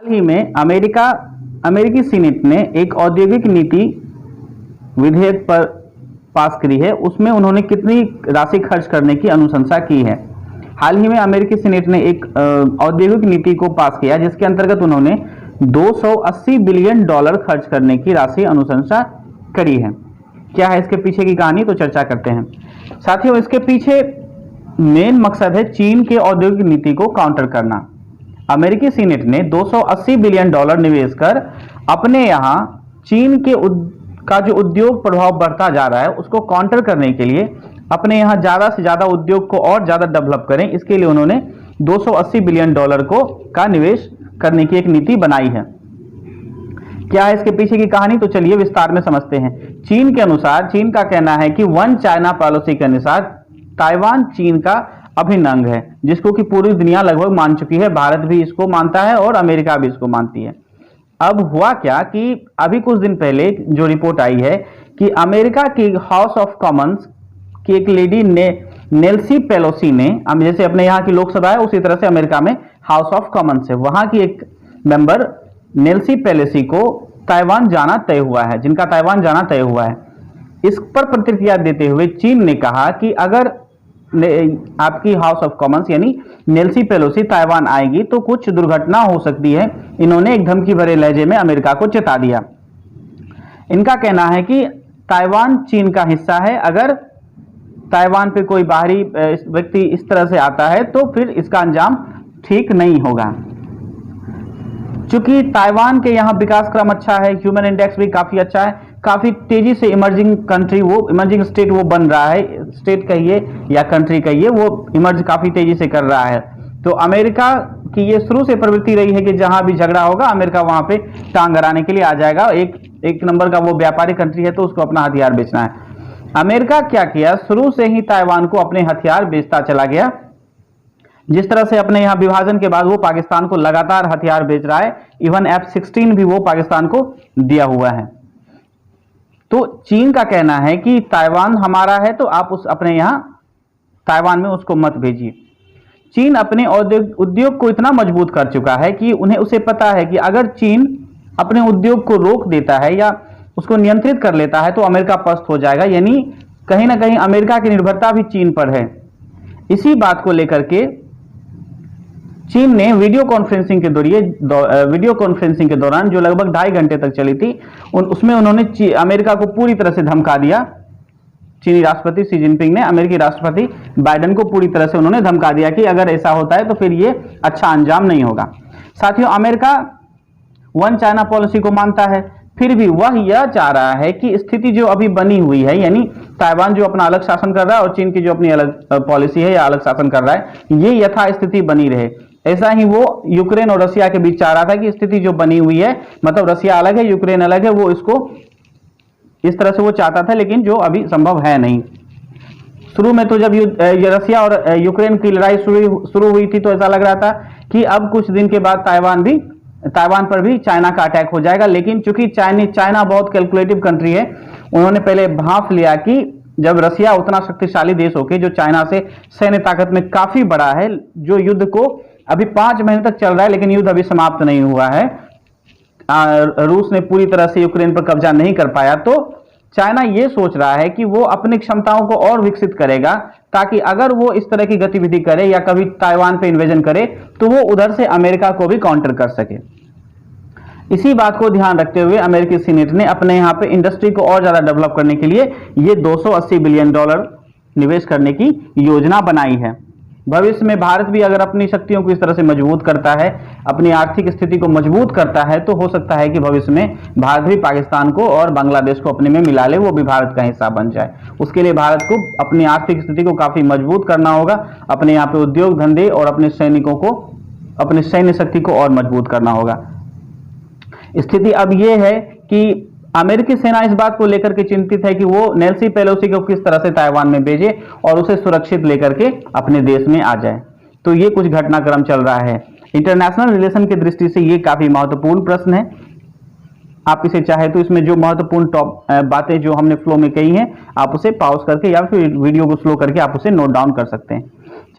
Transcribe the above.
हाल ही में अमेरिकी सीनेट ने एक औद्योगिक नीति विधेयक पर पास करी है। उसमें उन्होंने कितनी राशि खर्च करने की अनुशंसा की है। हाल ही में अमेरिकी सीनेट ने एक औद्योगिक नीति को पास किया जिसके अंतर्गत उन्होंने 280 बिलियन डॉलर खर्च करने की राशि अनुशंसा करी है। क्या है इसके पीछे की कहानी, तो चर्चा करते हैं। साथियों, इसके पीछे मेन मकसद है चीन के औद्योगिक नीति को काउंटर करना। अमेरिकी सीनेट ने 280 बिलियन डॉलर निवेश कर अपने यहां चीन का जो उद्योग प्रभाव बढ़ता जा रहा है उसको काउंटर करने के लिए अपने यहां ज्यादा से ज्यादा उद्योग को और ज्यादा डेवलप करें, इसके लिए उन्होंने 280 बिलियन डॉलर का निवेश करने की एक नीति बनाई है। क्या है इसके पीछे की कहानी, तो चलिए विस्तार में समझते हैं। चीन के अनुसार, चीन का कहना है कि वन चाइना पॉलिसी के अनुसार ताइवान चीन का अभिन्न अंग है, जिसको कि पूरी दुनिया लगभग मान चुकी है। भारत भी इसको मानता है और अमेरिका भी इसको मानती है। अब हुआ क्या कि अभी कुछ दिन पहले जो रिपोर्ट आई है कि अमेरिका की हाउस ऑफ कॉमन्स की एक लेडी ने नेल्सी पेलोसी ने, जैसे अपने यहाँ की लोकसभा है उसी तरह से अमेरिका में हाउस ऑफ कॉमन्स है, वहां की एक मेंबर नेल्सी पेलोसी को ताइवान जाना तय हुआ है, जिनका ताइवान जाना तय हुआ है। इस पर प्रतिक्रिया देते हुए चीन ने कहा कि अगर आपकी हाउस ऑफ कॉमन्स यानी नेल्सी पेलोसी ताइवान आएगी तो कुछ दुर्घटना हो सकती है। इन्होंने एक धमकी भरे लहजे में अमेरिका को चेता दिया। इनका कहना है कि ताइवान चीन का हिस्सा है, अगर ताइवान पे कोई बाहरी व्यक्ति इस तरह से आता है तो फिर इसका अंजाम ठीक नहीं होगा। चूंकि ताइवान के यहाँ विकास क्रम अच्छा है, ह्यूमन इंडेक्स भी काफी अच्छा है, काफी तेजी से इमर्जिंग कंट्री, वो इमर्जिंग स्टेट वो बन रहा है, स्टेट कहिए या कंट्री कहिए, वो इमर्ज काफी तेजी से कर रहा है। तो अमेरिका की ये शुरू से प्रवृत्ति रही है कि जहां भी झगड़ा होगा अमेरिका वहां पे टांग अड़ाने के लिए आ जाएगा। एक नंबर का वो व्यापारी कंट्री है तो उसको अपना हथियार बेचना है। अमेरिका क्या किया, शुरू से ही ताइवान को अपने हथियार बेचता चला गया। जिस तरह से अपने यहाँ विभाजन के बाद वो पाकिस्तान को लगातार हथियार बेच रहा है, इवन F-16 भी वो पाकिस्तान को दिया हुआ है। तो चीन का कहना है कि ताइवान हमारा है तो आप अपने यहाँ ताइवान में उसको मत भेजिए। चीन अपने उद्योग को इतना मजबूत कर चुका है कि उसे पता है कि अगर चीन अपने उद्योग को रोक देता है या उसको नियंत्रित कर लेता है तो अमेरिका पस्त हो जाएगा, यानी कहीं ना कहीं अमेरिका की निर्भरता भी चीन पर है। इसी बात को लेकर के चीन ने वीडियो कॉन्फ्रेंसिंग के दौरान जो लगभग 2.5 घंटे तक चली थी, उसमें उन्होंने अमेरिका को पूरी तरह से धमका दिया। चीनी राष्ट्रपति शी जिनपिंग ने अमेरिकी राष्ट्रपति बाइडेन को पूरी तरह से उन्होंने धमका दिया कि अगर ऐसा होता है तो फिर ये अच्छा अंजाम नहीं होगा। साथियों, अमेरिका वन चाइना पॉलिसी को मानता है, फिर भी वह यह चाह रहा है कि स्थिति जो अभी बनी हुई है, यानी ताइवान जो अपना अलग शासन कर रहा है और चीन की जो अपनी अलग पॉलिसी है या अलग शासन कर रहा है, ये यथास्थिति बनी रहे। ऐसा ही वो यूक्रेन और रशिया के बीच चाह रहा था कि स्थिति जो बनी हुई है, मतलब रशिया अलग है यूक्रेन अलग है, वो इसको इस तरह से वो चाहता था, लेकिन जो अभी संभव है नहीं। शुरू में तो जब रशिया और यूक्रेन की लड़ाई शुरू हुई थी तो ऐसा लग रहा था कि अब कुछ दिन के बाद ताइवान पर भी चाइना का अटैक हो जाएगा, लेकिन चूंकि चाइना बहुत कैलकुलेटिव कंट्री है, उन्होंने पहले भांप लिया कि जब रशिया उतना शक्तिशाली देश होके जो चाइना से सैन्य ताकत में काफी बड़ा है, जो युद्ध को अभी 5 महीने तक चल रहा है लेकिन युद्ध अभी समाप्त नहीं हुआ है, रूस ने पूरी तरह से यूक्रेन पर कब्जा नहीं कर पाया, तो चाइना ये सोच रहा है कि वो अपनी क्षमताओं को और विकसित करेगा ताकि अगर वो इस तरह की गतिविधि करे या कभी ताइवान पे इन्वेजन करे तो वो उधर से अमेरिका को भी काउंटर कर सके। इसी बात को ध्यान रखते हुए अमेरिकी सीनेट ने अपने यहाँ पे इंडस्ट्री को और ज्यादा डेवलप करने के लिए ये 280 बिलियन डॉलर निवेश करने की योजना बनाई है। भविष्य में भारत भी अगर अपनी शक्तियों को इस तरह से मजबूत करता है, अपनी आर्थिक स्थिति को मजबूत करता है, तो हो सकता है कि भविष्य में भारत भी पाकिस्तान को और बांग्लादेश को अपने में मिला ले, वो भी भारत का हिस्सा बन जाए। उसके लिए भारत को अपनी आर्थिक स्थिति को काफी मजबूत करना होगा, अपने यहाँ पे उद्योग धंधे और अपने सैनिकों को, अपनी सैन्य शक्ति को और मजबूत करना होगा। स्थिति अब यह है कि अमेरिकी सेना इस बात को लेकर के चिंतित है कि वो नेल्सी पेलोसी को किस तरह से ताइवान में भेजे और उसे सुरक्षित लेकर के अपने देश में आ जाए। तो ये कुछ घटनाक्रम चल रहा है। इंटरनेशनल रिलेशन की दृष्टि से ये काफी महत्वपूर्ण प्रश्न है। आप इसे चाहे तो इसमें जो महत्वपूर्ण बातें जो हमने फ्लो में कही हैं, आप उसे पॉज करके या फिर वीडियो को स्लो करके आप उसे नोट डाउन कर सकते हैं।